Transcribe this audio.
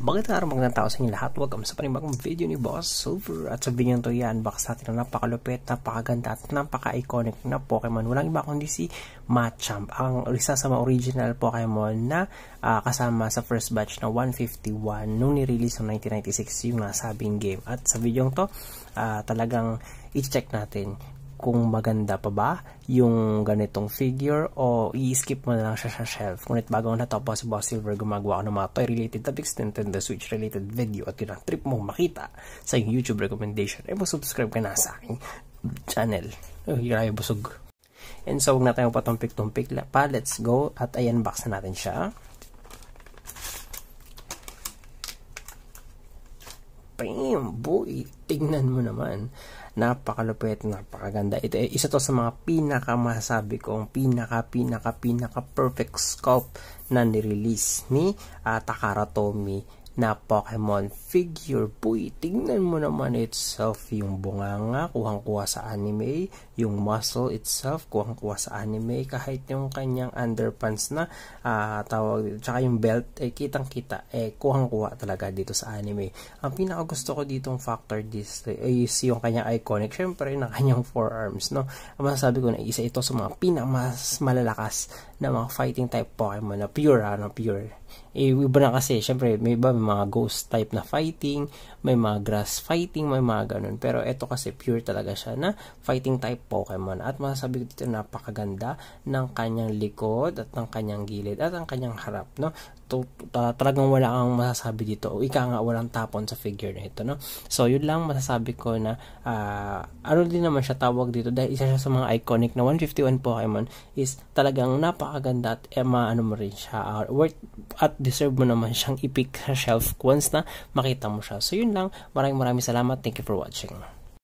Magandang tao sa inyo lahat. Welcome sa panibagong video ni Boss Silver. At sa video nito i-unbox natin ang napakalupit, napakaganda at napaka-iconic na Pokemon. Walang iba kundi si Machamp, ang isa sa mga original Pokemon na kasama sa first batch na 151 nung ni-release noong 1996 yung nasabing game. At sa video to, talagang i-check natin kung maganda pa ba yung ganitong figure o i-skip mo na lang siya sa shelf. Ngunit bago na to po si Boss Silver, gumagawa ako ng mga toy-related topics, Nintendo Switch related video at yun ang trip mong makita sa YouTube recommendation. Subscribe ka na sa aking channel. Grabe busog. And so, huwag na tayong patumpik-tumpik pa. Let's go at i-unbox na natin siya. Bam! Boy! Tignan mo naman. Napakalupit, napakaganda. Ito isa to sa mga pinaka-masasabi kong pinaka perfect sculpt na nirelease ni Takara Tomy na Pokemon figure. Boy, tingnan mo naman itself, yung bunganga, kuhang-kuha sa anime, yung muscle itself, kuhang-kuha sa anime, kahit yung kanyang underpants na tawag, tsaka yung belt, kitang-kita, kuhang-kuha talaga dito sa anime. Ang pinaka-gusto ko ditong factor is yung kanyang iconic, syempre, na kanyang forearms, no? Masasabi ko na isa ito sa mga pinaka-mas malalakas na mga fighting type Pokemon na pure, pure. Iba na kasi, syempre, may iba, may mga ghost type na fighting, may mga grass fighting, may mga ganun. Pero ito kasi pure talaga siya na fighting type Pokemon. At masasabi ko dito, napakaganda ng kanyang likod at ng kanyang gilid at ang kanyang harap, no? Talagang wala kang masasabi dito o ika nga walang tapon sa figure na ito, no? So yun lang masasabi ko na ano din naman siya tawag dito dahil isa siya sa mga iconic na 151 Pokemon is talagang napakaganda at ano mo rin siya worth at deserve mo naman siyang i-pick sa shelf once na makita mo siya. So yun lang, maraming salamat, thank you for watching.